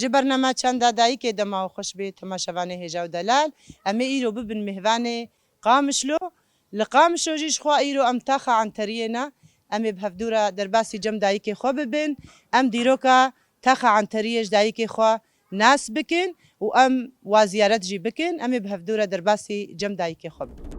برنامه چند دایی که دما خوش به تماشاوانه هجا و دلال اما ایرو ببن مهوانه قامشلو لقامشلو جيش خوا ایرو ام تاخا عن ترينا ام بهفدورا درباسي جم دایی که خوا ببن ام دیروکا تاخا عن تريش دایی که خوا ناس بکن و ام وزیارت جی بکن ام بهفدورا درباسي جم دایی که خوا ببن.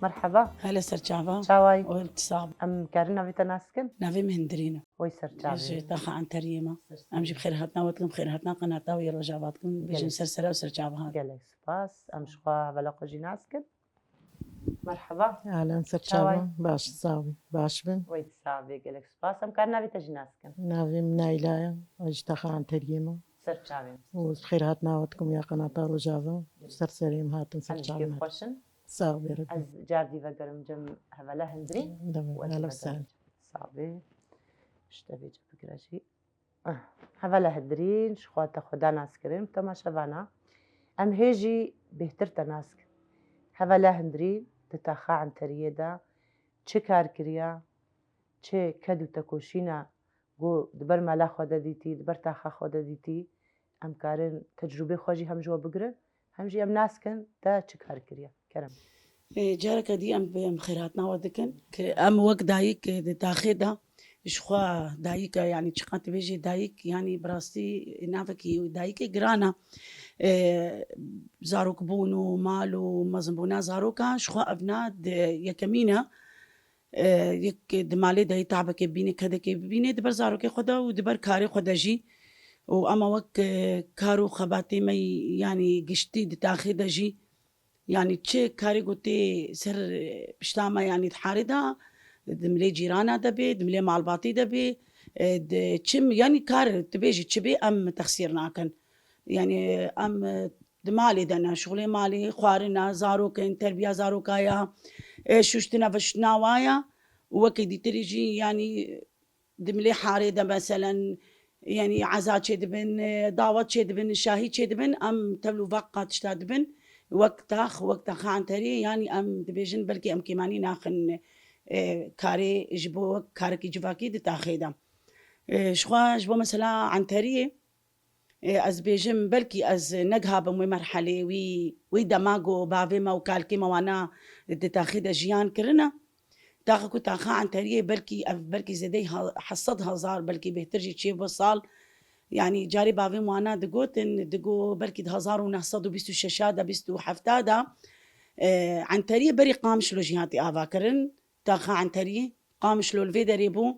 مرحبا. هلا سرچاوا. شاوي. والتصاب. ام كارنا في تناسكن. نافي مهندرينا. وي سرچاوي. تاخا عن تريما. امجي بخيراتنا وتكم خيراتنا قناتا ويا رجاباتكم بيجن سرسرة وسرچاوا. قالك سباس ام شخوا بلاقو جيناسكن. مرحبا. اهلا سرچاوا. باش صاوي باش بن. وي تصابي قالك سباس ام كارنا في تجناسكن. نافي من نايلايا واج تاخا عن تريما. سرچاوي. وخيراتنا وتكم يا قناتا رجابا سرسريم هاتن سرچاوا. ام خوشن. صاوي ربي. از جاردي وقرم جم هولا هندري. هلا وسهلا. صاوي. اشتبي بكراشي. هولا هندرين شخوات خدا ناسكرين تماشاوانا. ام هيجي بهتر تناسك. هولا هندرين تتاخا عن تريدا چه کار کریا چه کدو تکوشینا گو دبر مالا خدا دیتی دبر تاخا خدا دیتی ام کارن تجربه خوشی هم جو بگره همجی ام ناس کن تا چه کار کریا کرم جارك دي ام خيراتنا ودكن ام وقت دايك تاخدا شخوا دايك يعني شقات بيجي دايك يعني براستي نافكي دايك جرانا زاروك بونو مالو مزنبونا زاروكا شخوا ابناد يكمينا يك دمالي داي تعبك بيني كذا بيني دبر زاروك خدا ودبر كاري خدا جي واما وك كارو خباتي مي يعني قشتي تاخدا جي يعني تشي كاري قلتي سر بشتاما يعني تحاردا دملي جيرانا دبي دملي مالباطي دبي تشم يعني كار تبيجي تشبي ام تخسيرنا يعني ام دمالي دنا شغلي مالي خوارنا زاروكن تربيه زاروكايا شوشتنا فشناوايا وكدي تريجي يعني دملي حارده مثلا يعني عزات شدبن دعوات شدبن شاهي شدبن ام تبلو فقط شتادبن وقت عن تري يعني ام دبيجن بلكي ام كيماني ناخن كاري جبو كاركي جواكي دتاخيدا شخوا جبو مثلا عن تري از بيجم بلكي از نجها بمي مرحله وي دماغو بافي ما وكالكي موانا دتاخيدا جيان كرنا تاخكو تاخا عن تري بلكي زدي حصدها زار بلكي بهترجي تشي بصال يعني جاري بافي موانا دقو بلكي 1926 بستو حفتادا عن تري بري قامشلو جهاتي آفاكرن تاخا عن تري قامشلو الفيدري بو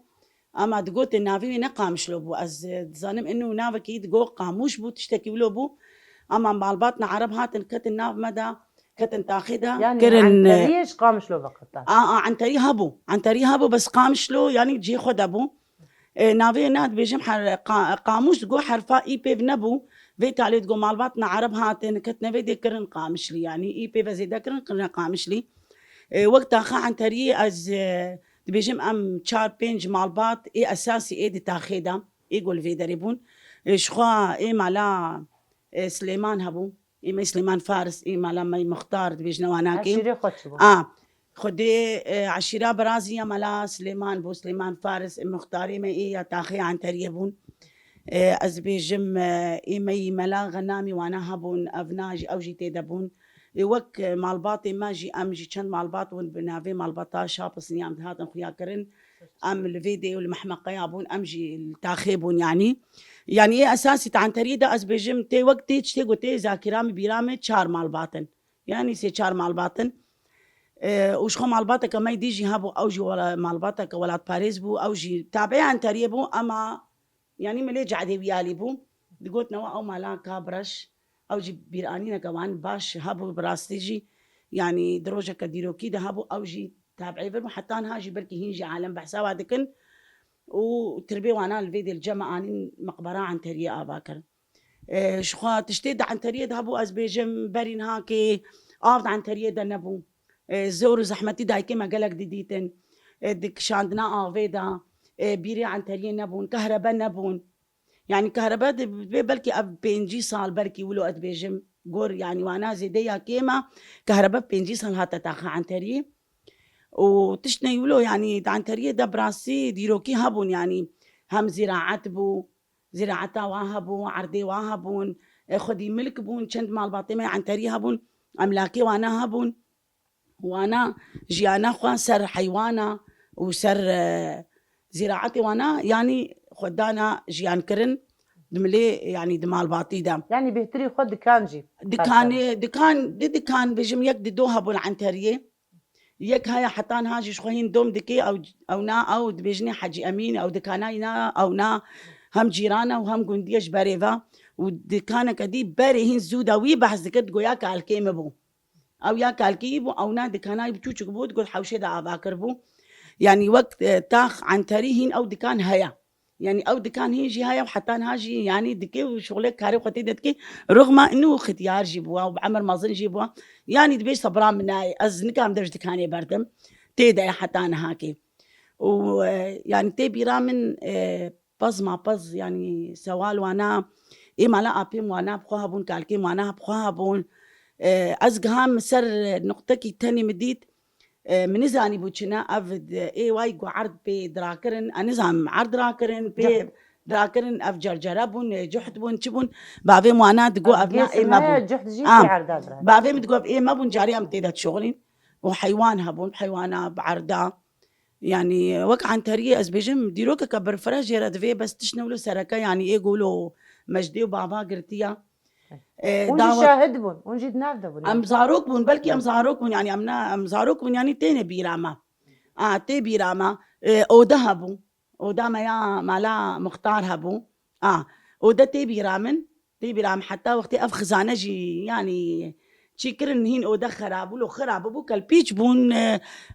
اما دقوت النافي نقامشلو بو از ظانم انه نافكي دقو قاموش بو تشتكي ولو بو اما مالباتنا عرب هاتن كتن ناف مدى كتن تاخدها يعني كرن عن تريش قامشلو فقط عن تري هبو بس قامشلو يعني جي خد ابو نافي ناد بيجم قاموش تقو حرفا اي بيف نبو فيت علي تقو مالباتنا عرب هاتن كتنا في كرن قامشلي يعني اي بيف زي كرن قامشلي وقت اخا عن تري از بيجم ام تشار بينج مالبات اي اساسي اي دي تاخيدا اي قول في دريبون شخوا اي مالا سليمان هبو اي ما سليمان فارس اي مالا ما مختار بيجنا واناكي عشيري خوتشبو خدي عشيرة برازية ملا سليمان بو سليمان فارس مختاري ما إيه تاخي عن تريبون از بيجم إيمي ملا غنامي وانا هبون أفناج أو جي تدبون وك مالباطي ماجي أمجي كان مالباط ونبنافي مالباطا شابس نيام هذا خيا كرن أم الفيديو المحمقة يابون أمجي التاخيبون يعني إيه أساسي عن تريدا از بيجم تي وقتي تشتي قتي ذاكرامي بيرامي 4 مالباطن يعني سي 4 مالباطن وش خو مالباتك ما يديجي هابو أوجي ولا مالباتك ولا باريس بو أوجي تابعي عن تريبو أما يعني ملي جعدي بيالي بو دقوت نوا أو مالا كابرش أو جي بيرانينا كمان باش هابو براستيجي يعني دروجة كديرو كده هابو أو جي تابعي فرمو حتى هاجي بركي هيجي عالم بحساوا دكن وتربي وانا الفيديو الجمع اني مقبرة عن تريه آباكر شخوا تشتيد عن تريه هابو أزبيجم برين هاكي آفد عن تريه دا نبو زور زحمتي دايكي ما قلق ديديتن دك شاندنا آفيدا بيري عن تريه نبون كهرباء نبون يعني كهرباء بلكي أب بينجي صال بركي ولو أدبيجم قور يعني وانا زيديا كيما كهرباء بينجي صال هاتا تاخا عن تريه وتشنا يقولوا يعني عن تريه دا براسي ديروكي هبون يعني هم زراعات بو زراعتا واهبون عردي واهبون خدي ملك بون چند مال باطمة عن تريه هبون أملاكي وانا هبون وانا جيانا خوا سر حيوانا وسر زراعتي وانا يعني خدانا جيان كرن دملي يعني دمال باطي دام يعني بهتري خد دكانجي دكان بجم يك ددوها بون عن تريه يك هاي حتان هاجي شخوهين دوم دكي او نا او دبيجني حجي امين او دكاناينا او نا هم جيرانا وهم قنديش بريفا ودكانا كدي بريهن زودا وي بحث ذكرت قوياك على الكيمة بو او ياك على الكيبو او نا دكاناي بتوچك بو تقول حوشي دا عباكر بو يعني وقت تاخ عن تاريهن او دكان هيا يعني او دكان هيجي هاي وحتان هاجي يعني دكي وشغلك كاري وقتي دتكي رغم انه ختيار جيبوها وبعمر مازن جيبوها يعني دبيش صبران مناي ازنك عم درج دكاني بردم تيدا حتان هاكي ويعني تبي رامن بز ما بز يعني سوال وانا إيه مالا أبيم وانا بخوها بون كالكيم وانا بخوها بون أزقهم سر نقطة كي تاني مديت من زاني بوشنا أفد إيه واي عرض بي دراكرن أنزام عرض دراكرن بي دراكرن أف جرجربون جحدبون تبون بعدين وانا تقو أبناء إيه ما بون جحد جي في عرداد بعدين تقو إيه ما بون جاري أم تيدا شغلين وحيوانها بون حيوانها بعردا يعني وقع عن تريه أزبيجم ديروكا كبر فرج يردفي بس تشنولو سركا يعني إيه قولوا مجدي وبابا قرتيا ونجي شاهد بون ونجي نافذ بون أم زاروك بون بلكي أم زاروك بون يعني أم زاروك بون يعني تيني بيراما تي بيراما أودها بون أودا ما يا مالا مختار هبو أودا تي بيرام حتى وقتي أف خزانة جي يعني تشكرن هين أودا خرابو لو خرابو بو كالبيتش بون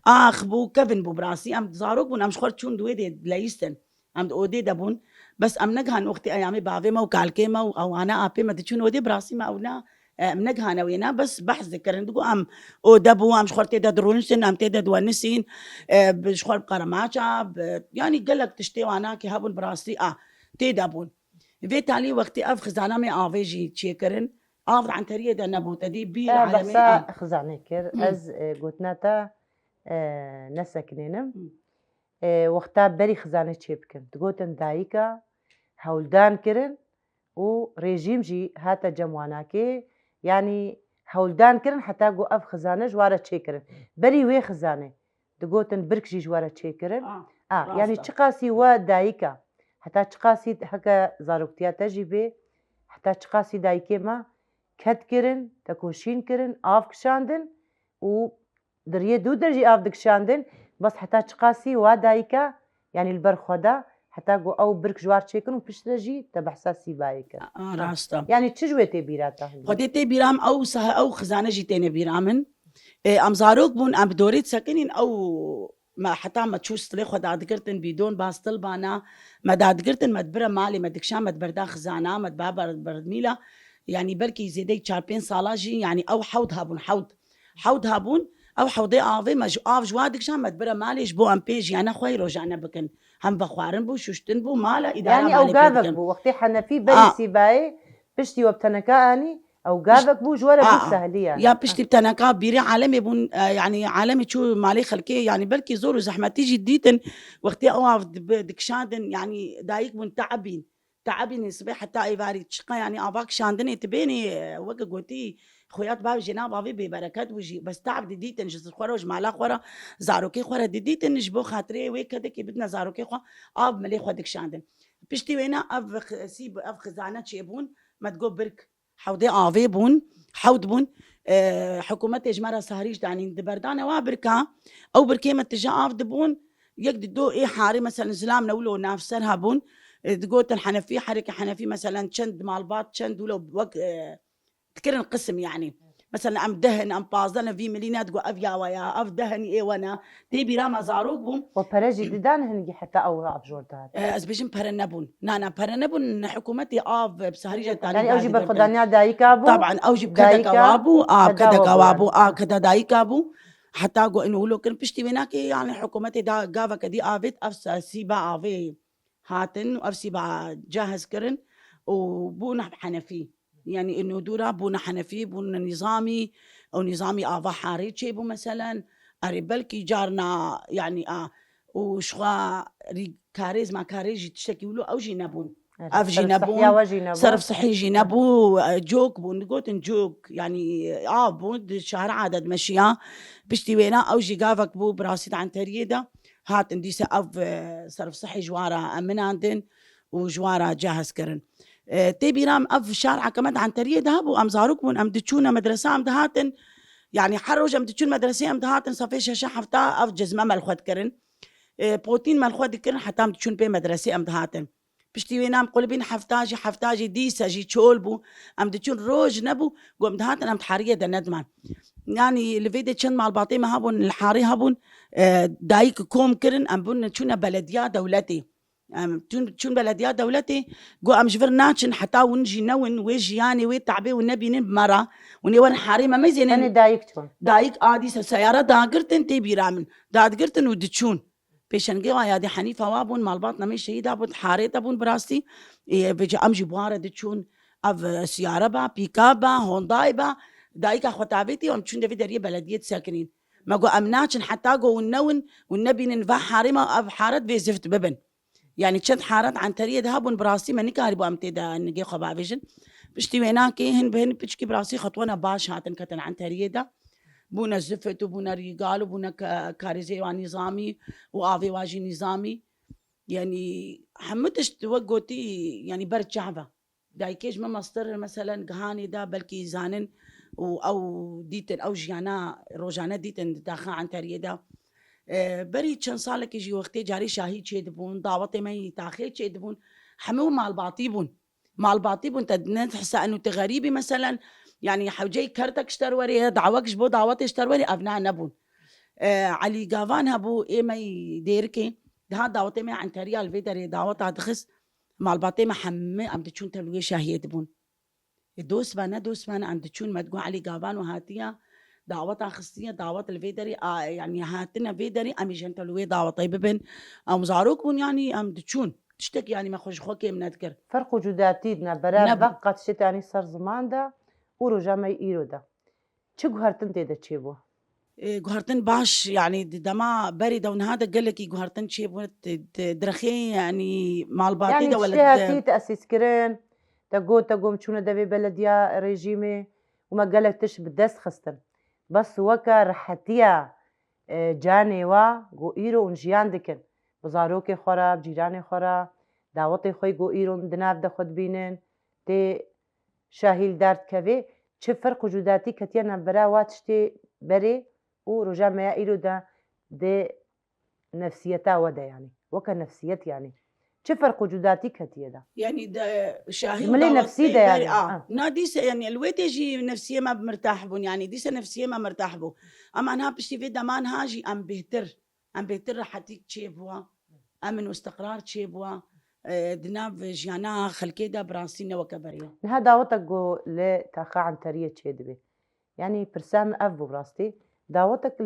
آخ بو كفن بو براسي أم زاروك بون أم شخور تشون دويدي لايستن أم أودي دبون بس أم نجهان وقتي أيامي بعضي ما وكالكيما أو أنا أبي ما تشون أودي براسي ما أونا أم نجهان وينا بس بحث ذكرن دقو أم أودا بو أم شخور تيدا درونسن أم تيدا دوانسين بشخور بقرماچا يعني قلق تشتي وانا كي هبون براسي تيدا بون في تالي وقتي أف خزانة مي آفيجي تشيكرن آفض عن تريه دا نبو تدي بير عالمي بس خزانة كير از قوتنا تا نسكنينم وقتا بري خزانة تشيبكم تقوتن دايكا هولدان كرن و ريجيم جي هاتا جمواناكي يعني هولدان كرن حتى قو أف خزانة جوارة تشيكرن بري وي خزانة تقوتن برك جي جوارة تشيكرن يعني تشقاسي و دايكا حتى تشقاسي هكا زاروكتيا تجيبي حتى تشقاسي دايكي ما كد كرن تكوشين كرن آف كشاندن و دريه دو درجي آف دكشاندن بس حتى تشقاسي و دايكا يعني البرخودا حتى قو أو برك جوار تشيكن و بشترجي تبحسا سيبايكا راستا يعني تشجوه تبيراتا خدي تبيرام أو خزانة جي تاني بيرامن أم زاروك بون أم بدوريت ساكنين أو ما حتى ما تشوف طلي خدا ذكرتن بدون باستل بانا ما ذكرتن مدبره مالي ما دكشان مدبردا خزانه مدبابر بردميله يعني بركي زيدي تشاربين صالاجي يعني او حوض هابون او حوضي افي ما اف جوادك شان مدبره مالي بو ام بيجي انا خوي رجعنا بكن هم بخوارن بو شوشتن بو مالا اداره يعني او قاذك بو وقتي حنا في بري سيباي بشتي وبتنكا اني او قاذك بو جواره بو سهليه يا بشتي بتنكا بيري عالمي بون يعني عالمي شو مالي خلكي يعني بركي زورو زحمه تيجي ديتن وقتي اوف دكشاندن يعني دايك بون تعبين صباح حتى ايفاري تشقى يعني اباك شاندني تبيني وقت قلتي خويات باب جناب بابي ببركات وجي بس تعب ديتن جز خوروج مالا خورا زاروكي خورا ديتن نجبو خاطري وكذا كي بدنا زاروكي خو اب ملي خدك شاندن بشتي وينا اف سيب اف خزانه شيبون ما تقول برك حوضي افي بون حوض بون حكومة جمارة سهريج دعني دبردانة وابركا أو بركيمة تجا آف دبون يقدر دو إيه حاري مثلا زلام نولو نافسرها بون تقول حنفي حركة حنفي مثلا شند مع الباط شند ولو تكرن قسم يعني مثلا ام دهن ام بازن في ملينات جو افيا ويا اف دهن اي وانا تبي راما زاروك بوم وبرجي ددان هنجي حتى أو عب جوردات از بيجن برنبون نانا برنبون حكومتي بسهريجة تاني يعني أوجي دادي بالخدانيا دايكا بو طبعا اوجي بكذا دايكا قوابو كدا كذا قوابو وبو كذا دايكابو حتى اقو انه لو كان بشتي مناكي يعني حكومتي دا قافا كدي افيت افسا سيبا افي هاتن وأف سيبا جاهز كرن وبونا حنفي يعني انه دورا بونا حنفي بونا نظامي او نظامي افا حاري بو مثلا اريبلكي جارنا يعني وشغا كاريز ما كاريجي تشتكي ولو اوجي نبون افجي نبون صرف صحي جنبو جوك بون قوتن جوك يعني بون شهر عدد مشيا بشتي وينا او جي قافك بو براسيد عن تريده هات انديسا اف صرف صحي جوارا امن عندن وجوارا جاهز كرن تبي رام اف شارع كمان عن تريده هبو ام زاروك بون ام دتشونا مدرسه ام دهاتن يعني حروج ام دتشون مدرسه ام دهاتن صفيشه شحفتا اف جزمه ملخوت كرن بروتين ملخوت كرن حتى ام دتشون بي مدرسه ام دهاتن بشتي وينام قلبين حفتاجي ديسا جي تشولبو ام دتشون روج نبو قوم دهاتن ام تحاريه دا ندمان يعني لفيدي تشن مع الباطي ما هبون الحاري هبون دايك كوم كرن ام بون تشونا بلديا دولتي تشون بلديا دولتي قو ام جفر ناتشن حتى ونجي نون ويجي يعني ويتعبي والنبي نب مرة وني ون حاري ما مزين أنا دايكتون دايك ديسا سيارة داقرتن تبي رامن داقرتن ودتشون بيشن قوا يا دي حنيفة وابون مال باطنا مش شيدا بود حاريتا بون براستي بيجي امجي بوارة دتشون اف سيارة با بيكابا هونداي با دايكا خوتابيتي وامتشون دفي دريه بلدية ساكنين ما قو امناتشن حتى قو ونون والنبي ننفع حارمة اف حارت في زفت ببن يعني تشد حارت عن تريه دهابون براستي ماني كاربو امتدا نجي خبا فيجن بشتي ويناكي هن بهن بتشكي براسي خطوانا باش هاتن كتن عن تريه ده بونا زفت وبونا ريقال وبونا كاريزي ونظامي وآفي واجي نظامي يعني حمتش توقوتي يعني برد شعبة دايكيج ما مصدر مثلا قهاني دا بلكي زانن أو ديتن أو جيانا روجانا ديتن داخل عن تريدا بري كان صالك يجي وقتي جاري شاهي تشيدبون دعوتي ما يتاخي تشيدبون حمو مع الباطيبون تدنا تحس انه تغريبي مثلا يعني حوجي كرتك اشتروري دعوكش بو دعوتي اشتروري ابناء نبون علي قافان هبو ما يديركي ده دعوتي ما عن تريال فيدري دعوتها تخس مع الباطي ما حمي ام تشون تلوي شاهي دبون دوس بانا عند تشون ما تقول علي قافان وهاتيا دعوتها خصية دعوت الفيدري يعني هاتنا فيدري أمي جنتلوي دعوة طيبة بن أم زاروكون يعني أم دتشون تشتكي يعني ما خوش خوكي من أذكر فرق وجوداتيدنا برا بقت شتاني صار زمان دا ورجع ما ييرو دا شو قهرتن تيدا تشيبو قهرتن باش يعني دما بري ون هذا قال لك قهرتن تشيبو درخي يعني مع الباطي يعني دا ولا تشتهاتي تأسيس كرين تقوم تشونا دبي بلديا ريجيمي وما قالك تش بدس خستن بس وكا رحتيا جاني قو إيرو ونجيان دكن بزاروكي خورا بجيراني خورا دعوتي خوي قو إيرو دناف دا خود بينن تي شاهيل دارت كافي چه فرق وجوداتي كتيانا برا واتشتي بري ورجع ما إيرو دا نفسيتا ودا يعني وكا نفسيت يعني چه فرق وجوداتي كتيا دا يعني دا شاهي ملي نفسي دا يعني ناديس يعني الويت يجي نفسية ما مرتاح بون يعني ديسا نفسية ما مرتاح بو أما أنا بشتي في دمان هاجي أم بهتر راحتك تشيبوا أمن واستقرار تشيبوا دناب جانا خلكيدا براسينا وكبريا نها دعوتك جو لتاخا عن تريه تشيدبي يعني برسام أفو براستي دعوتك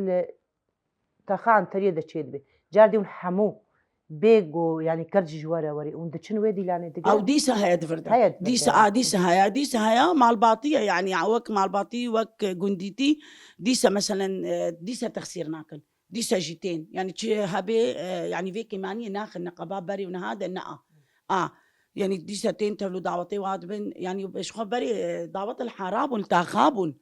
لتاخا عن تريه دا تشيدبي جاردي حمو بيجو يعني كرج جوارا وري وندشن ويدي يعني دقيقة أو ديسا هيا دفردا ديسا هيا مع الباطية يعني وك مع الباطي وك جنديتي ديسا مثلا ديسا تخسير ناكل ديسا جيتين يعني هبي يعني فيكي ماني ناخذ نقابا بري ونهذا نقا يعني ديسا تين تبلو دعوتي وادبن يعني باش خبري دعوت الحراب والتاخابون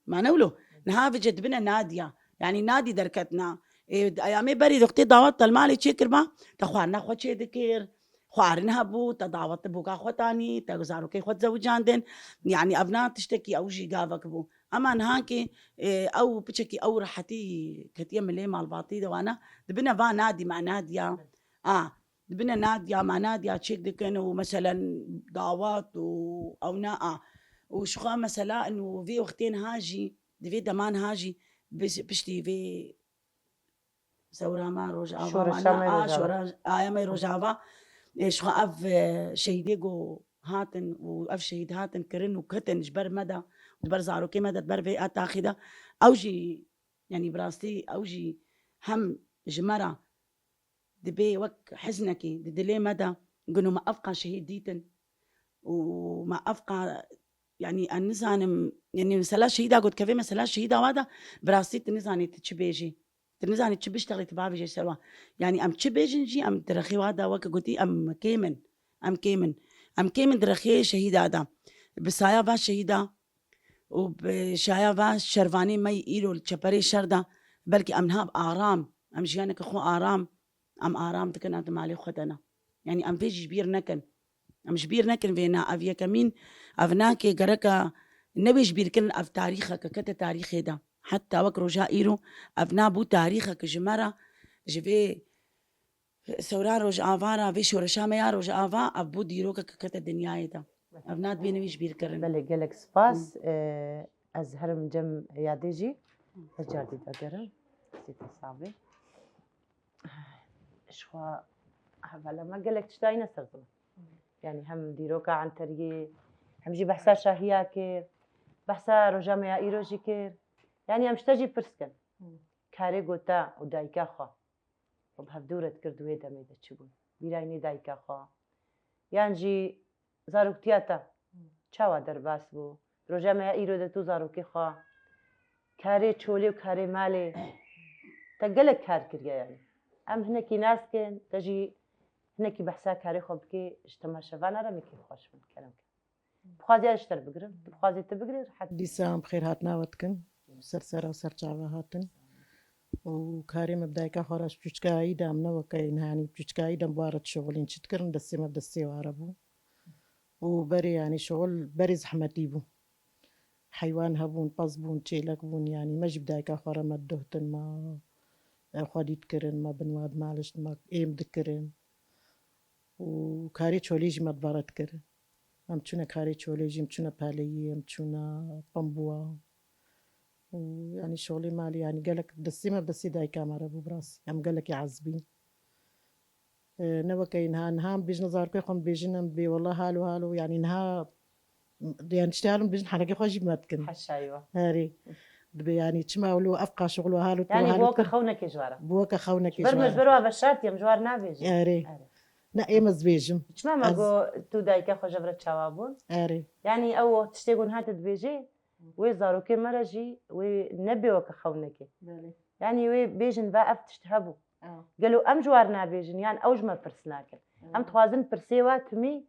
ما نقوله نهاف جد بنا نادية يعني نادي دركتنا أيامي بري دكتي دعوت المالي تشكر ما تخوارنا خو تشي ذكر خوارنها بو تدعوت بوكا خوتاني تغزارو كي خوت زوجان دين يعني أبناء تشتكي أو جي قافك بو أما نهاكي أو بتشكي أو رحتي كتير ملي مع الباطي دوانا دبنا فا نادي مع نادية دبنا نادية مع نادية تشيك دكن ومثلا دعوات أو ناقة وشخا مثلا إنه في وقتين هاجي دفي دمان هاجي بشتي في سورا ما روجافا شورشا ما روجافا. شورا ما روجافا شخا أف شهيديجو هاتن وأف شهيد هاتن كرن وكتن جبر مدى جبر زاروكي مدى جبر في أتاخدة أوجي يعني براستي أوجي هم جمرة دبي وك حزنكي دلي مدى قنو ما أبقى شهيد ديتن وما أبقى يعني النزان يعني مثلا شهيدة قلت كيف مثلا شهيدة وهذا براستي تنزاني تشبيجي تنزاني تشبيش تغلي تبابي جي سلوا يعني أم تشبيجنجي أم درخي وهذا وك قلتي أم كيمن درخي شهيدة هذا بسايا با شهيدة وبشايا با شرفاني ما يقيلوا الشبري شردة بلكي أم نهاب آرام أم جيانك أخو آرام أم آرام تكن أنت مالي خدنا يعني أم فيش جبير نكن أم جبير نكن فينا أفيا كمين أفناكي قركا نبي جبير كن أف تاريخك كتا تاريخي ده حتى وك رجاء إيرو أفنا بو تاريخك جمرة جبي سوران رجاء فارا في شورشا ميا رجاء فا أبو ديروك كتا الدنيا ده أفنات بي نبي جبير كرن بله قالك سباس از هرم جم ياديجي جاردي بقرم سيتي صعبي شخوا هلا ما قالك تشتاي نسرتم يعني هم ديروكا عن تريه هم جي بحسا شاهيا كير بحسا رجامي ايروجي كير يعني امشتجي برسكن كاري قوتا ودايكا خوا وبهفدورة كردوية دميدة تشبون بيرايني دايكا خوا يعني جي زاروكتياتا چاوا درباس بو رجامي ايرو دتو زاروكي خوا كاري چولي وكاري مالي تقلك كار كريا يعني ام هناكي ناسكن تجي هناكي بحسا كاري خو بكي اجتماع شفانا رمي كيف خوش من كلام بخوازي اشتر بقرم بخوازي تبقري حتى دیسان بخیر هاتنا وتکن سر و سر چاوا هاتن و کاری مبدایکا خورش بچکایی دام نو کین هانی بچکایی دام بارد شغلین چتکرن دستی مبدستی واربو و بری يعني شغل بری زحمتی بو حيوان هبون بون تشيلك بون يعني ما جب دايكا خورا ما دهتن ما خاديت كرن ما بنواد معلش ما ايم دكرن وكاري تشوليجي ما تبارد كرن ام تشونا كاري تشوليجي ام تشونا بالي ام تشونا بامبوا ويعني شغلي مالي يعني قالك دسي ما بدسي دايكا مرة بو براسي ام قالك يعذبين نوا كاين نهام بيجنا زاركي خم بيجنا بي والله هالو يعني نها يعني تشتغلون بيجن حركة خوجي ما تكن حش ايوه هاري يعني تشماولو افقا شغل وهالو يعني بوك خونك جوارا بوكا خونك جبر مجبروا بشرط يم جوار نابيج هاري نا ايمز بيجم شما ما جو تو دايكا خو جبرت شوابون هاري يعني او تشتيقون هات بيجي ويزارو كي مرجي ونبي وك خونك يعني وي بيجن با اف تشتهبو قالوا ام جوار نابيجن يعني اوج ما برسناكن ام توازن برسيوا تمي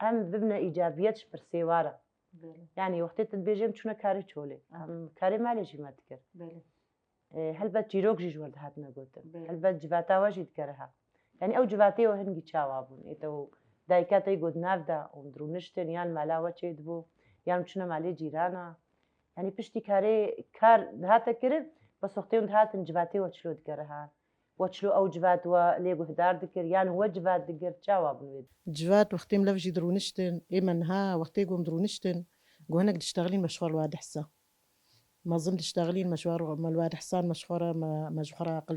ام ببنا ايجابيتش برسيوارا يعني وقت تبيجم شنو كاري تشولي كاري مالي جي ما تكر هل بات جيروك جي جوار هاتنا قلت هل بات جباتا واجي تكرها يعني او جباتي وهنجي تشاوابون ايتو دايكاتا يقود نافدا ومدرونشتن يعني مالاوا تشيدبو يعني شنو مالي جيرانا يعني بشتي كار هاتا كرد بس وقتين هاتن جباتي وتشلو تكرها وتشلو او جبات وليغو هدار دكر يعني هو جبات دكر تشاوابون جوات وقتي ملفجي درونشتن إيمنها وقتي قوم درونشتن قوهنك تشتغلين مشوار الواد حسا ما ظن تشتغلين مشوار الواد حسان مشوارة مجوارة أقل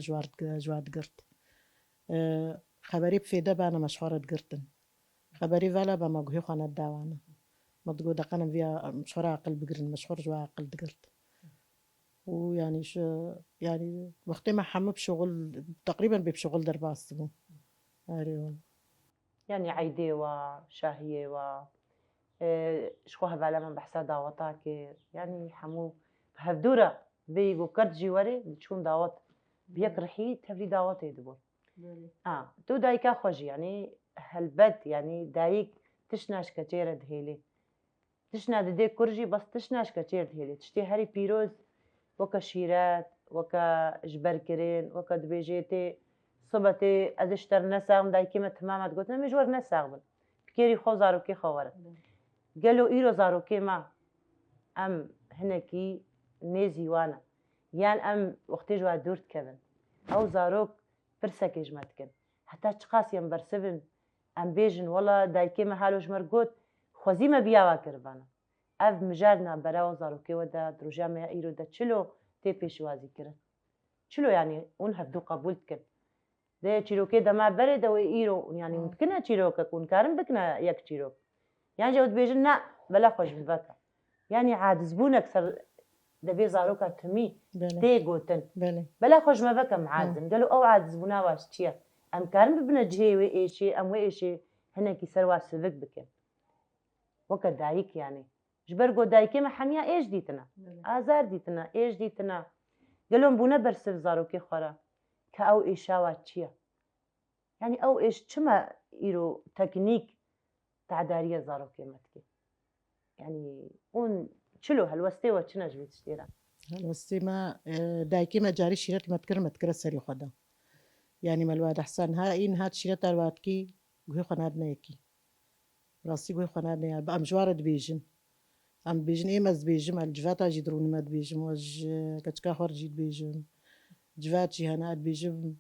جواد قرت خبري بفيدة بانا مشوارة قرتن خبري فالا بما قهي خانا الداوانا ما تقول دقنا فيها مشوارة أقل بقرن مشوار جوا أقل دقرت ويعني يعني وقتي ما حمب شغل تقريبا بشغل درباس بو أيوة يعني عيدي وشاهية و شخوها بالا من بحسا دعوتاك يعني حمو بهفدورة بيجو كرت جواري بتشون دعوت بيك رحي تفري دعوت يدبون تو دايكا خوجي يعني هالبد يعني دايك تشناش كتير دهيلي تشنا ددي كرجي بس تشناش كتير دهيلي تشتي هاري بيروز وكا شيرات وكا جبركرين وكا دبيجيتي صبتي ازشتر نساغم دايكي ما تماما تقولنا مجور نساغم بكيري خو زاروكي خوارت قالوا إيرو زاروكي ما أم هناكي نيزي وانا يعني أم وقتي جوا دورت كبن أو زاروك برسكي جمتكن حتى تشخاص يم برسبن ام بيجن والله دايكي ما حالوش مرقوت خوزي ما بياوا كربانا اف مجارنا براو زاروكي ودا دروجا ما ايرو دا تشلو تي بيشوازي كرن تشلو يعني اون هفدو قبول كن ده تشيلو كده ما برد او ايرو يعني ممكن تشيلو كون كارم بكنا يك تشيلو يعني جود بيجن لا بلا خوش بفكا يعني عاد زبونك سر دبي زاروكا تمي بله تي قوتن بله بلا خوش ما بكا معازم قالوا او عاد زبونا واش تشيا ام كارم ببنا جهي وإيشي ام وإيشي هنا كي سر واش سبك بكن وكا دايك يعني جبرقو دايكي ما حميا ايش ديتنا ازار ديتنا ايش ديتنا قالوا بونا برسف زاروكي خورا كأو إيشاوا تشيا يعني او ايش تشما ايرو تكنيك تعدارية زاروكي متكي يعني اون تشلو هالوستي وتشنا جبت تشتيرا الوستيما دايكي ما جاري شيرت ما تكر سري خدا يعني ما الواد حسن ها إن هات شيرت الواد كي قوي خنادنا يكي راسي قوي خنادنا يعني بقى مجوارد بيجن ام بيجن ايه مز بيجم الجفاتا جدرون ما بيجم وج كتكا خرجيت بيجم جفاتي هنا بيجم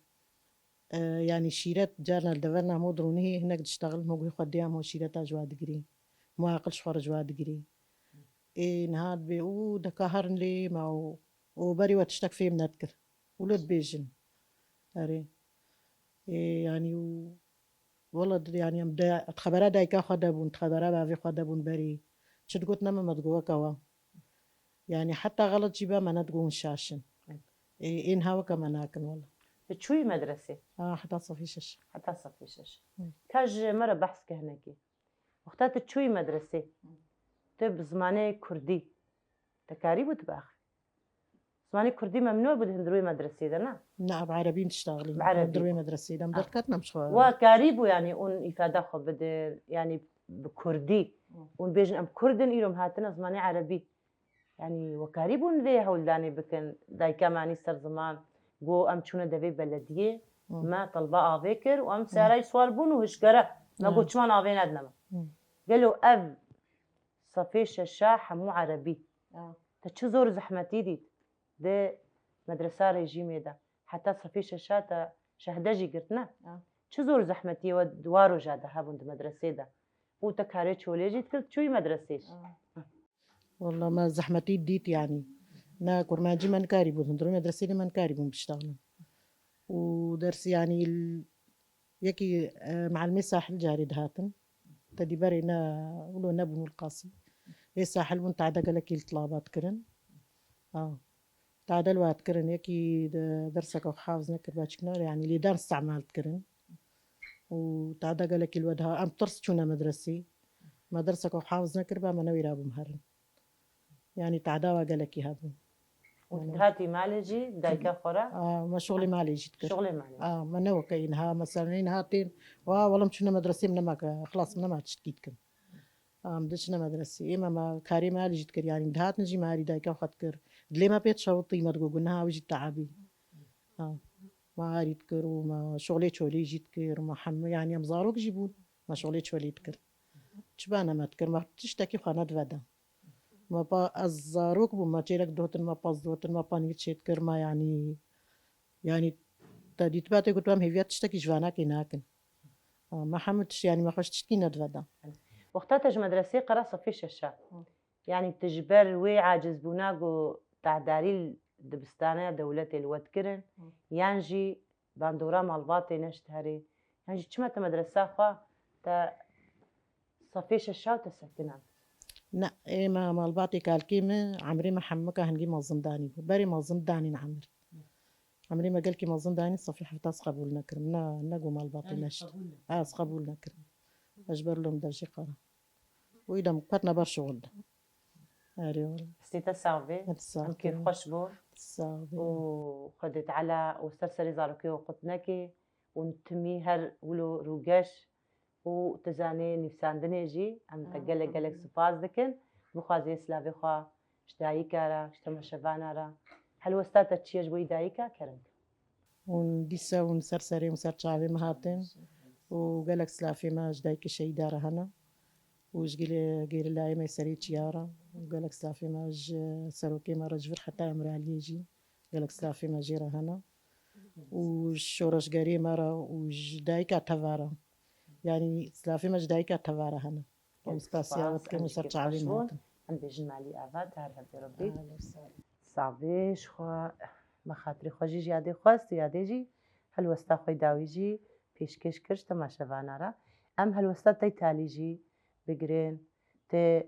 يعني شيرات جارنا الدفرنا مو دروني هناك تشتغل مو قوي خديام هو شيرتا جواد قري مو عقلش خرج جواد قري إيه نهاد بي او دكاهرن لي ما وبري وتشتك فيه منذكر ولد بيجن أري إيه يعني والله يعني مدا خبرا دايكا خدبون خبرا بافي خدبون بري شد قلت نما مدقوة كوا يعني حتى غلط جيبا ما ندقون شاشن إيه إن هوا كما ناكن والله تشوي مدرسة حتى صفي شش حتى صفي شش كاج مرة بحث كهناكي وقتها تشوي مدرسة تب زماني كردي تكاري بتباخ زماني كردي ممنوع بود هندروي مدرسة ده نا لا بعربي تشتغلي بعربي. دروي مدرسة دم دركتنا مش وكاريبو يعني اون إفادة خو بدر يعني بكردي ون بيجن ام كردن إيرم هاتنا زماني عربي يعني وكاريبون ذي هولداني بكن داي كماني سر زمان جو ام شونا دبي بلدية ما طلبة آفيكر وام ساراي سوال بون وهشكرة ما قلت شمان آفين أدنما قالوا أف صفيش الشاحة مو عربي تشو زور زحمتي ديت ده مدرسة ريجيمي ده حتى صفيش الشاتا شهدجي قرتنا شو زور زحمتي ودوارو جاده هابون مدرسة ده وتكاري شولي جيت قلت شوي مدرسيش والله ما زحمتي ديت يعني نا كورماجي من كاريبون هندروي مدرسة لي من كاريبون بيشتغلوا ودرس يعني يكي مع المساحل جاري دهاتن تدي برينا ولو نبنو القاسي هي ساحل بون تعدا قالك الطلابات كرن تعدا الواد كرن يكي درسك وحافظ نكر باشكنا يعني اللي دار استعمالت كرن وتعدا قالك الواد ام ترس شونا مدرسي مدرسك وحافظ نكر با منوي رابو مهرن يعني تعدا قالك هذا وهاتي مالجي دايكا خورا ما شغلي مالي جيت كر شغلي مالي ما نو كاينها مثلا إن هاتين والله مشنا مدرسة من ما خلاص من ما تشتكيت كن مدشنا مدرسة إما ما كاري مالي جيت كر يعني دهات نجي مالي دايكا وخد كر دلي ما بيت شوطي ما تقول قلنا وجي تعبي ما أريد كر وما شغلي شولي جيت كر وما حم يعني مزاروك جيبون ما شغلي شولي تكر شبانا ما تكر ما تشتكي خانة فدا ما با الزاروك بما تيرك دوتن ما باز دوتن ما بانيت شيت كر ما يعني تديت باتي قلت لهم هي تشتكي جوانا كيناكن ما حملتش يعني ما خش تشتكي ندفدا وقتها تج مدرسة قرا صفيش الشا يعني تجبر وي عاجز بناقو تعداري دبستانة دولتي الوتكرن يانجي باندورا مالباطي نشتهري يعني كما مدرسة خوا تا صفيش الشا تسكنان لا إيه ما مالباطي كالكيمة عمري ما حمكها هنجي منظم داني بري منظم داني نعمر عمري ما قالكي منظم داني صفيحة تاس قبولنا كرمنا نقو مالباطي نشت قبولنا كرم أجبر لهم درجي قرا وإذا مقتنا برشغل أريول ستة ساوي أم كيف خشبو وخدت على وسترسلي زاروكي وقتناكي ونتمي هر ولو روجاش وتزاني نفسان دنيجي أم تقلق قلق سفاز دكن بخوازي سلافي خوا شدايكا را شتما شبانا را هل وستاتا تشيج بوي دايكا كرنك ونديسا ونسرسري ونسرشعبي مهاتن وقلق سلافي ما جدايك شي دار هنا وش قيل الله ما يسري تيارة وقالك سلافي ما سروكي ما رجفر حتى يمر على يجي قالك سلافي ما جيرة هنا وشورش قري مرة وجدايكا تفارة يعني سلافي مش دايكا تفارة هنا يعني سباسيا كم وصرت على الموت ام بيجن مالي افات هر ربي صعبي شخوا ما خاطري خوجي جادي خواست يادي جي هل وستا خوي داوي جي پیشکش کرد تماشاوانا را ام هل وستا تي تالي جي بگرين تي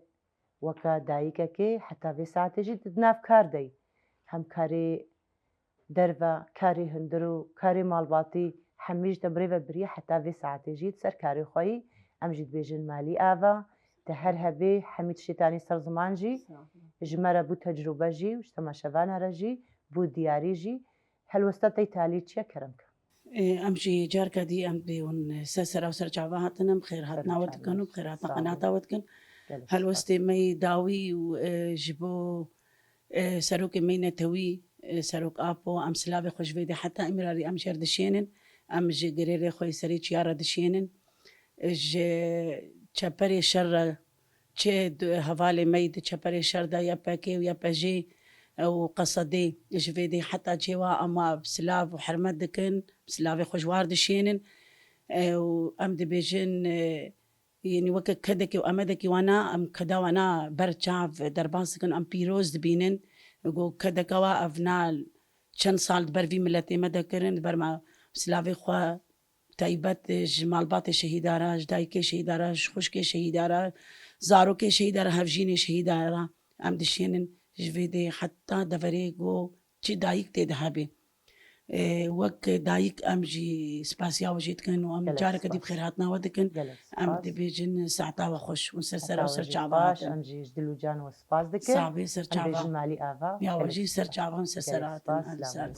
وكا دايكا كي حتى في ساعة جي تدناف كار دي هم كاري درفا كاري هندرو كاري مالباتي حميج تبريفا بري حتى في ساعة جي تسر كاري خوي ام جيت بيجن مالي افا تهر هبي حميد شيطاني سر زمان جي جمرة بو تجربة جي وش تماشاوانا را جي بو دياري جي هل وستا تي تالي تشيا كرمك امشي جاركا دي ام دي ون سسر او سرچاوا هاتنا بخير هاتنا ودكن بخير هاتنا قناتا ودكن هل وستي مي داوي وجبو سروك مي نتوي سروك ابو ام سلافي خوش فيدي حتى امراري ام شر دشينن ام جي غريري خوي سري تشيارا دشينن ج چپري شر چه حواله ميد چپري شر دا يا باكي ويا باجي او قصدي جفيدي حتى جوا اما بسلاف وحرمت دكن بسلافي خوجوار دشينن وام دبيجن يعني وك كدك وامدك وانا ام كدا وانا برچاف دربان سكن ام بيروز دبينن وگو كدك وا افنال چند سال برفي ملتي مدكرن برما بسلافي خو تایبەت مالباتێ شەهیدارە دایکێ شەهیدارە خوشکێ شەهیدارە زارۆکێ شەهیدارە هەڤژینێ شەهیدارە ئەم دشێنن ji vê dê heta deverê got çi dayîk tê dihebe wek dayîk em jî spasiya we jê dikin û em careke dî bixêr hatina we dikin em dibêjin saeta we xweş û ser ser çava ام جي دل وجان وسباس دكن sabê ser ام بيجن çava مالي افا ya we jî ser çavan ser ser hatin ser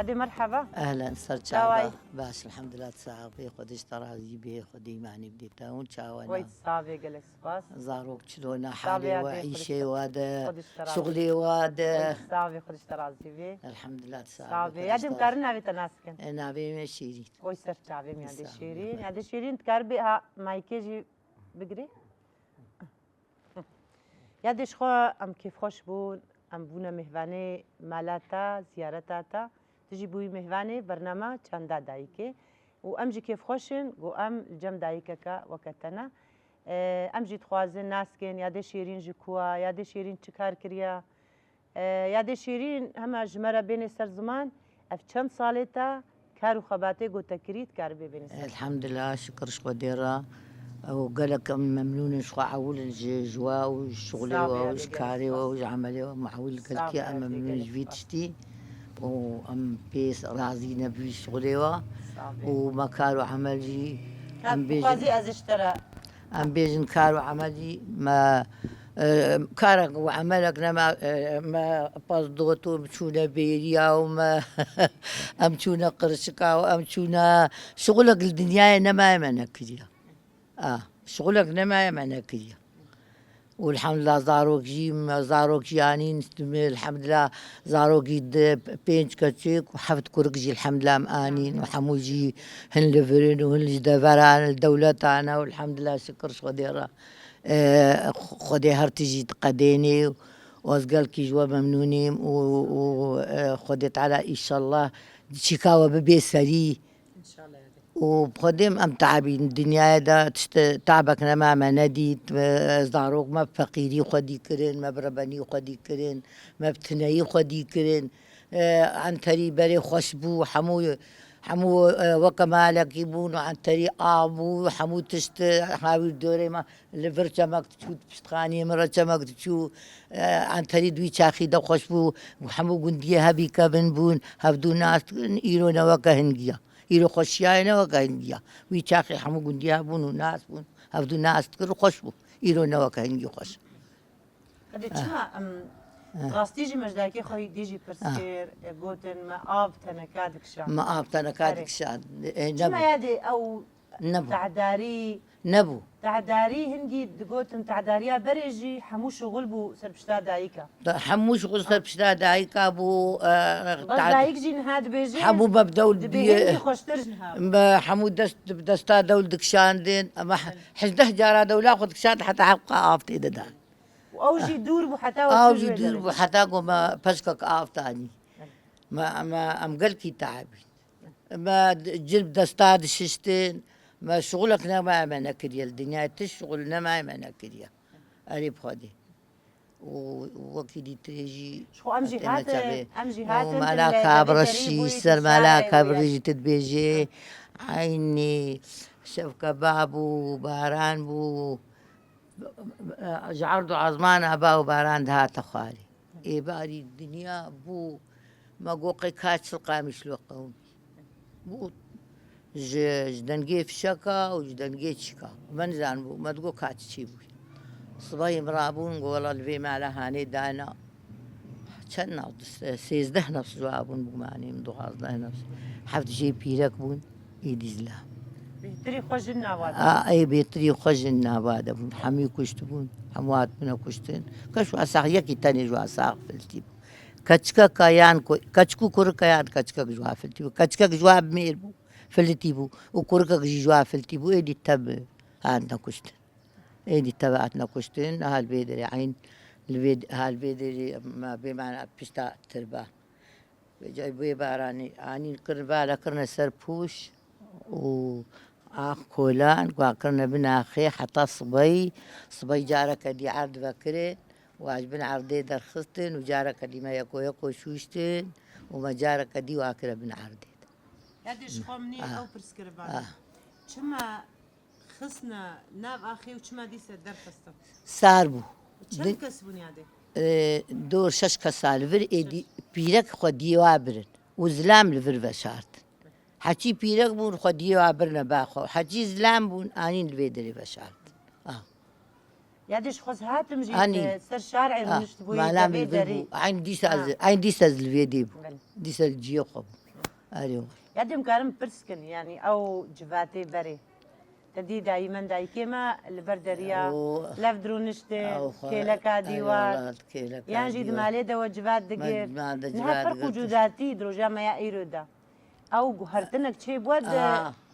ادي مرحبا اهلا صار داوي. شعبه باش الحمد لله تساقي خدش ترى به خدي معني بديتا وي وشاوانا صافي قالك سباس زاروك شلون صافي حالي يا وعيشي وهذا خدش ترى شغلي وهذا صافي خدش ترى زيبي الحمد لله تساقي صافي يادي مقارنة بتناسكن انا بي مشيري وي سر تعبي من هذه صافي. شيرين هذه شيرين تكربي ها مايكيجي بقري يادي شخو ام كيف خوش بون ام بونا مهواني مالاتا زيارتاتا تجي بوي مهواني برنامج چندا دايكي وام جي كيف خوشن و ام الجم دايككا وكتنا ام جي تخوازن ناسكن يادي شيرين جكوا يادي شيرين چكار كريا يادي شيرين هما جمرة بين سر زمان اف چند سالتا كارو خباتي قو تكريت كار بين سر الحمد لله شكر شكو ديرا وقالك ممنون شكو عول جوا وشغلي صافي يا وشكاري بيجي. وعملي ومعول قالك صافي يا يا ممنون بيجي. جفيتشتي وام بيس راضي نبي شغلي صافي ومكارو عملي كان بخوازي از اشترى ام بيجن كارو عملي ما كارك وعملك ما بصدوتو مشونا بيريا وما امشونا قرشكا وامشونا شغلك الدنيا نما يمنا كريا شغلك نما يمنا كريا والحمد لله زاروك جيم زاروك يعني الحمد لله زاروك يد بينج كتشيك وحفت كوركجي الحمد لله مآنين وحموجي هن لفرين وهن جدفران الدولة تاعنا والحمد لله شكر شغديرة خدي هرتجي تقديني وازقال كي جوا ممنونين وخديت على ان شاء الله شكاوى ببي سري ان شاء الله وبخدم ام تعبين الدنيا دا تعبك نما ما نديت زاروك ما بفقيري خدي كرين ما برباني خدي كرين ما بتناي خدي كرين عن تري بري خشبو حمو حمو وكمالك يبون عن طريق ابو حمو تشت حاول دوري ما لفرشا ما تشوت بشتخاني مرة ما تشو عن طريق دوي شاخي دو خوشبو وحمو قندية هبي كابن بون هفدو ناس إيرو نوكا هنجيا إيرو خوشيا نوكا هنجيا وي شاخي حمو قندية بون وناس بون هفدو ناس تكرو خوشبو إيرو نوكا هنجي خوش هذا چما راستيجي مجداكي خوي ديجي برسكير قوتن ما آب تنكادك شام ما أبتنا كادك شاد چما نبو يادي أو نبو تعداري نبو تعداري هنجي دقوتن تعداريا بريجي حمو شغل بو سربشتا دايكا حموش غصة بشتا دايك أبو بس دايك جين هاد بيجي حمو ببدول دبي خوشترج نهاو حمو دستا دول دكشان دين أما حزده جارا دولا خد كشان حتى حقا آفتي دا وأوجي دور بو حتى أو وتسوي يدور درج. بحتى ما بسكك آفتاني ما أم قلكي تعبي ما جلب دستا دششتين ما شغلك ما أمانا كريا الدنيا تشغل ما أمانا كريا أريب خدي وكيدي تريجي شو أم جهات أم جهات ومالا كابرشي سر مالا كابرجي تدبيجي عيني شفكة بابو باران بو جعردو عزمان أبا وباران دها تخالي إيه باري الدنيا بو ما قوقي كاتش القامش لو قومي بو جدنجي في شكا وجدنجي شكا منزان بو ما تقو كاتش شي بو صباي مرابون قول الفي مالا هاني دانا كنا 16 نفس جوابون بماني من 12 نفس حفت جي بيرك بون ايدي زلام بيتري خوجنا واد اي بيتري خجنا بعد بون حمي كشتبون حموات من كشتن كشو اساق يكي تاني جو اساق فلتي كچكا كيان كچكو كور كيان كچكا جواب فلتي كچكا جواب مير بو فلتي بو وكوركا جواب فلتي بو ايدي تب عندنا كشتن ايدي تبعتنا كشتن هالبيدري عين هالبيدري ما بمعنى بيشتا تربا جاي بي باراني اني قربا لكرنا سربوش و كولان وكرنا بناخي حتى صبي جارك دي عرض بكري واجبن عرضي درخستن وجارك دي ما يكو شوشتن وما جارك دي واكره بن عرضي هذا شخومني أو برسكربان كما خصنا ناب أخي وكما دي سدر فستم ساربو كم كسبوني هذا دور شش كسال فر ايدي بيرك خدي وابرن وزلام لفر بشارت حكي بيرك بون خدي وابرن باخو حكي زلام بون اني الفيدري بشارت يادش خص هاتم أني. جيت سر شارعي ونشتبوي ما لام دبي دري الفيدري عين ديساز الفيديو ديساز الجيوخب ايوه يادم كارم برسكن يعني أو جفاتي بري تدي دايما داي كيما البردريا لف درونشتن كيلكا ديوار يعني جيد مالي دوا جفات دقير نها فرق وجوداتي دروجا ما يأيرو دا أو قهرتنك شي بود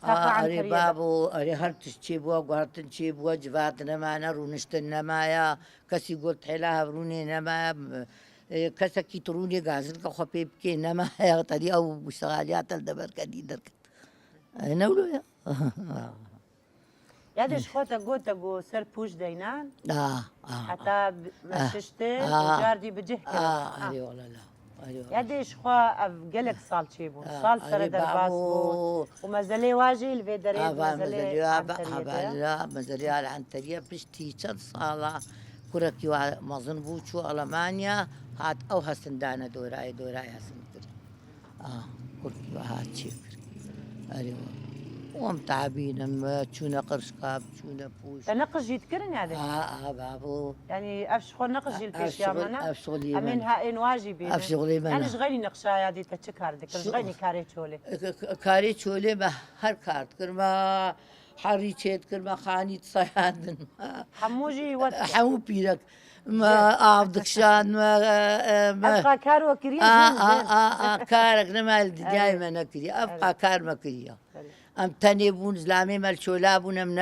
تقع عن أري بابو أري هرتش تشيبوا قهرتن تشيبوا جفات نما رونشتن نمايا كسي قلت حلاها بروني نما كسا كي تروني غازن كخبيب كي نمايا تدي أو بشتغاليات الدبر كدي درك نولو يا يادش خوتا قوتا سر بوش دينان حتى آه. مششتن وجاردي بجه أري والله لا يادش خوا أفقلك صال شيبون صال سر درباس بون ومازالي واجي الفيدري مازالي لا مازالي على عنتريا بشتي شد صالة كركي مظن بوشو ألمانيا هات أو هستندانا دوراي هستن كري كركي هات شي أري ومتعبين ما تشونا قرشقاب تشونا بوش تنقش جيت كرن هذا بابو يعني افشخل نقش جيت كيش يا منا أفشغلي امين هاين واجبي أفشغلي منا يعني شغالي نقشا هذه تشكر ذيك شغالي كاري تشولي كاري تشولي ما هر كارت كرما حري تشيت كرما خاني تصيادن حموجي وات حمو بيرك ما عبدك شان ما ابقى كار وكريم كارك نمال دائما نكري ابقى كار ما كريا ام تاني بون زلامي مال شولابون من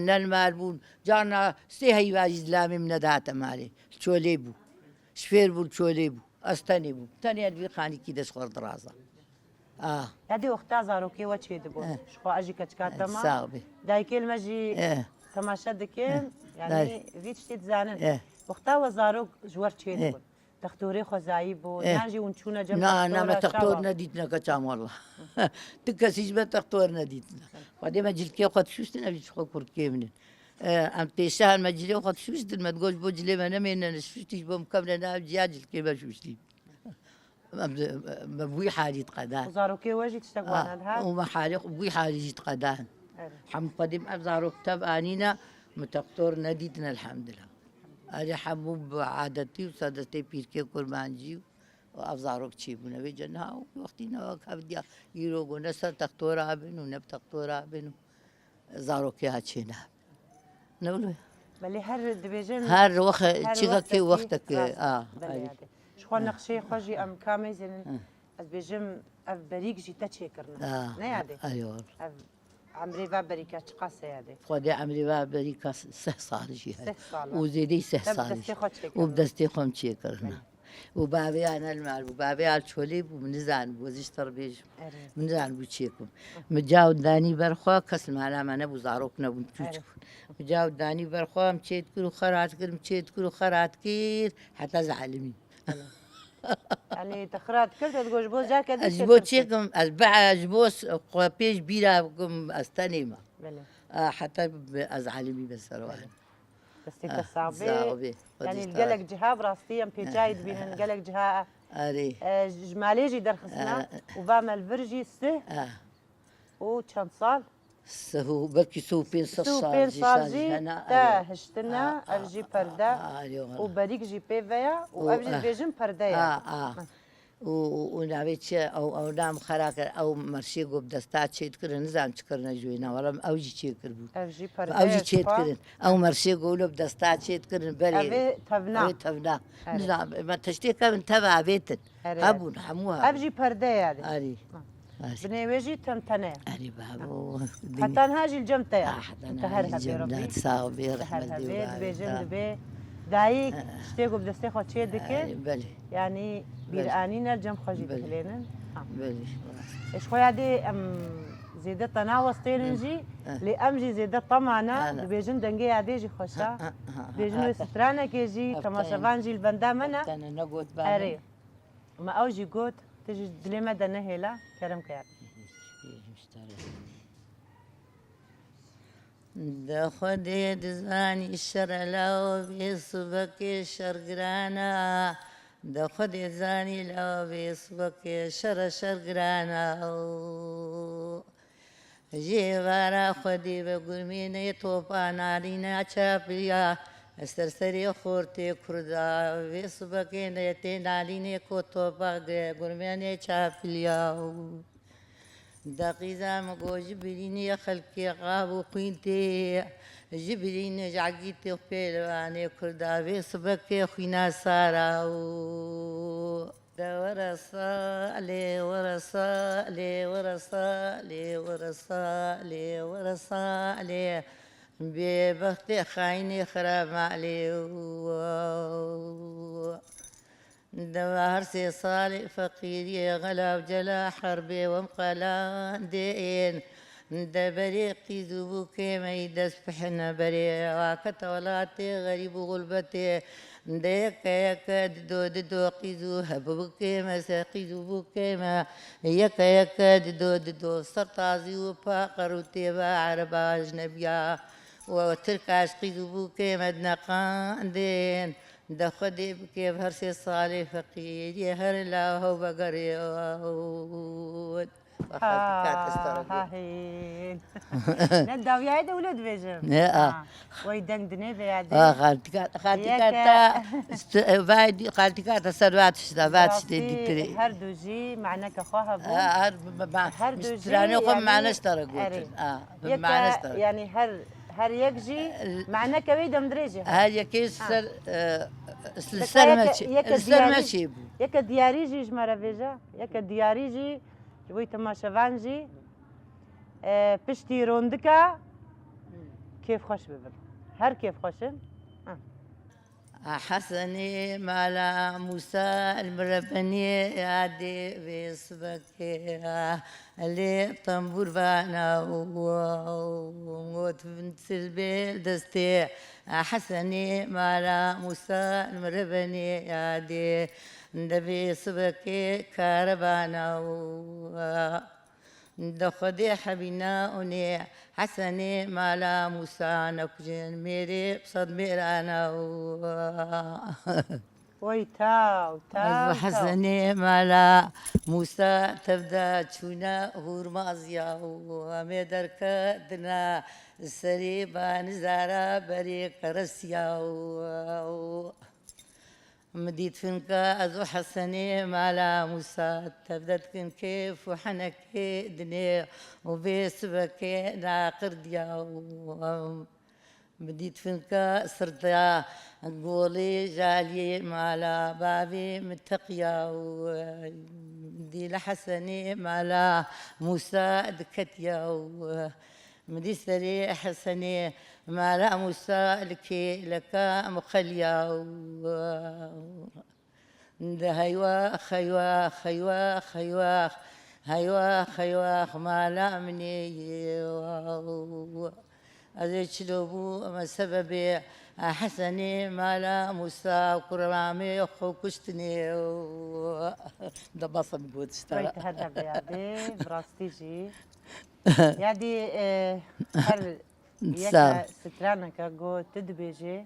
المال بون جارنا سي هي واجي زلامي من دات مالي شوليبو شفير بون شوليبو استاني بو تاني ادوي خاني كي صغر دراسه هذه اختها زاروكي واتشي دبو شخو اجي كتكاتما صعبه دايك المجي تماشا دكين يعني فيتش تزانن اختها وزاروك جوار تشي دبو تختوري خزايب إيه. وناجي ونشونا جنب نا أنا ما تختورة تختور شوا. نديتنا كتام والله تكسيش ما تختور نديتنا بعدين ما جلت كي وقت شوش تنا بيش خور كيمن أم تيشان ما جلي وقت شوش دل ما تقول بوجلي ما نمين أنا شوش تيجي بوم كمل أنا جاجل كي ما شوش لي ما بوي حاجة قدان وزاروكي واجي تشتغوانا هذا. وما حالي بوي حاجة قدان حم قديم أبزارو كتاب آنينا متقطور نديتنا الحمد لله أنا حبوب عادتي وسادتي بيركي كرمانجي وأبزارو كتشيبونا بجنها وقتنا وكابديا يروغو نسر تقطورا بنو نب تقطورا بنو زارو كي هاتشينا نقول بلي هر دبيجن هر وقت تشيغكي وقتك بلي شخوا نقشي خوجي أم كامي زين از بيجم أف بريك جي تشيكرنا نيادي أيوه عمري با بريكا تقاسي هذه خودي عمري با بريكا 6 صار شي سه صالة. وزيدي 6 دب صار دستي خود تشيكرنا. وبدستي خم تشيكرنا وبابي أنا المال وبابي على الشوليب ومنزان بوزيش تربيج منزان بوتشيكم متجاود داني برخوا كسل معنا ما نبو زاروك نبو تشوف متجاود داني برخوا مشيت كل خرات كل مشيت كل خرات كير حتى زعلمي يعني تخرات كلت تقول جبوس جاك أجبو تشيكم أزبع أجبوس قبيش بيرا بكم أستنيما حتى أزعلمي بس روان بس صعبة يعني القلق جها براستي ام بيجايد بين القلق جها أري جمالي جي درخسنا وبعمل فرجي سه وكان صال سهو بكي سوبين سوبين صاجي تا هشتنا افجي بردا وبريك جي بيفيا وافجي بيجم بردا ونعيش أو نام خراك أو مرشي قب دستات شيء كرن نزام تكرنا جوينا ولا أوجي شيء كربو أوجي شيء كرن أو مرشي قولوا بدستات شيء كرن بري أبي تبنا نزام ما تشتيك من تبع بيتن أبون حموها أفجي بردا هذه أري بنيويجي تمتنع أري بابو حتى نهاجي الجمتة حتى نهاجي الجمتة تصاوبي رحمة الله بيجن بي دايك شتيقو بدستي خو تشي دكي بلي يعني بيرانينا الجم خجي دكلينن بلي ايش خويا دي ام زيدة تناوص تيرنجي لأمجي زيدة طمعنا بيجن دنجي عادي خوشا بيجن سترانا كيجي تماشافانجي البندا منا أنا نقول بابا أري ما أوجي قوت تجي دليما دنهيلا كرم كيار ده خدي دزاني الشر لو بيصبك شرقرانا ده خدي زاني لو بيصبك شرقرانا جيبارا خدي بقرميني توبا نارينا چاپليا سرسري خورتي كردا بيصبك نيتي ناريني کو توبا قرميني چاپليا دقيقة مقو جبريني خلقي غابو قينتي جبريني جعقيتي وفيلواني كردا بيصبك خوينا ساراو ورصالي ورصالي ورصالي ورصالي ورصالي ببختي خايني خراب علي دوار سي صالح فقيري غلاب جلا حربي ومقلان دين دبريقي زبوكي ما يدس بحنا بري واكت ولاتي غريب غلبتي ديك يك ددو قيزو هبوكي ما ساقي زبوكي ما يك ددو سرطازي وفاقروتي بعربا أجنبيا وترك عشقي زبوكي مدنقان دين ده خدي بكيف هرسي صالي فقير يهر الله بقري وود هاهين نداو يا هيدا ولد بيجم ويدن دني بيادي خالتي كاتا بايدي خالتي كاتا سروات شتابات شتي هردو جي معناك اخوها بو هردو جي معنا اشترى قلت معنا اشترى يعني هر يكجي معناك بيدا مدريجي هل يكيس السر ماشي يك دياريجي جمرة بيجا يك دياريجي جوي تماشافانجي بشتي روندكا كيف خوش ببر هر كيف خوشن حسني مالا موسى المربني يادي بيسبك اللي طنبور بانا وموت بنت سلبيل دستي حسني مالا موسى المربني يادي دبي سبك كاربانا دخدي حبينا أني حسني مالا موسى نكجن ميري بصد ميرانا وي تاو تاو حسني مالا موسى تبدا تشونا هور مازيا ومدر كدنا سريبان زارا بريك رسيا مديت فينك أزو حسني مالا موسى تبدت كن كيف وحنك دنيا وبيسبك ناقر ديا مديت فينك سرطيا قولي جالي مالا بابي متقيا ودي لحسني مالا موسى دكتيا مدي سري حسني مالا موسى لك مخليا هيواخ هيواخ هيواخ هيواخ هيواخ هيواخ مالا مني أزيد لبو ما سببي حسني مالا موسى وكرامي أخو كشتني ده بصم بود وي اشترى تهرب يادي براستيجي يادي هر يكا سترانكا جو تدبيجي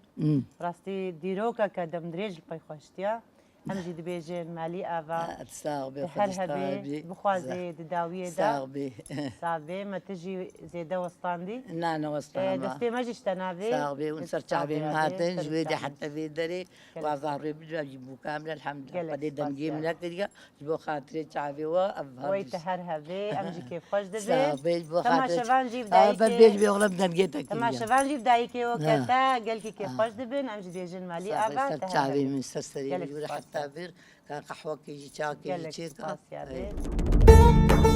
براستي ديروكا كدم دريج البي خوشتيا هم جي دبيجين مالي آفا تساغبي تهرهبي بخوازي دداوية دا ساغبي صابي ما تجي زيادة وسطاندي نانا وسطانا دستي ما جيش تنابي ساغبي ونسر شعبي مهاتن جويدي حتى في دري وظهري بجيبو كامل الحمد لله قد دمجي من هكذا جبو خاطري شعبي وأبهر وي تهرهبي ام جي كيف خوش دبي ساغبي جبو تما خاطري شفان جيب ببيج دايكي بيغلب دمجيتك تما شفان جيب دايكي وكتا قال كيف خوش دبن ام جي ديجن مالي آفا سر شعبي من سرسري قالك بيقول سباس حتى بير كان قحوة كيجي شاكي قالك يجي سباس يا إيه. بي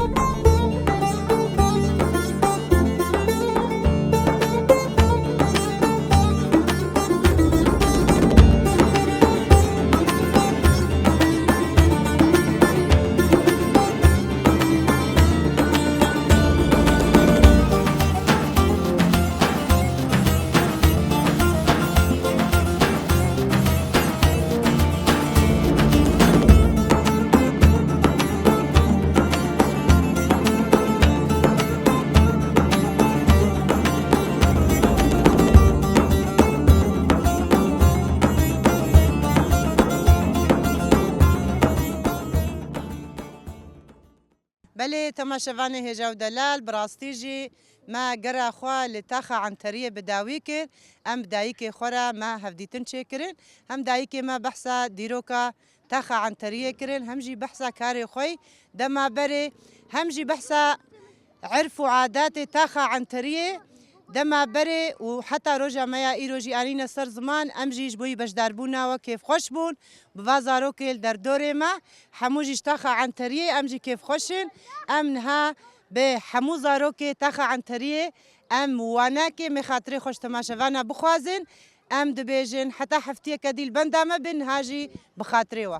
بله تماشاوانه هجا و دلال براستیجی ما گرا خوا لتاخا عنتریه بداوی کر ام دایک خورا ما هفدیتن چه کرن هم دایک ما بحثا دیروکا تاخا عنتریه کرن هم جی بحثا کاری خوی دما بره هم جی بحثا عرف و عادات تاخا عنتریه دما بره و حتی روژا مایا ای روژی آنین سر زمان ام جیش بوی بشدار بونا و کیف خوش بون بوازارو کل در دور ما همو جیش تاخا عنتریه ام جی کیف خوشن ام نها به همو زارو که تاخا عنتریه ام وانا که مخاطره خوش تماشاوانا بخوازن ام دبیجن حتی هفتیه کدیل بندامه بن هاجی بخاطره و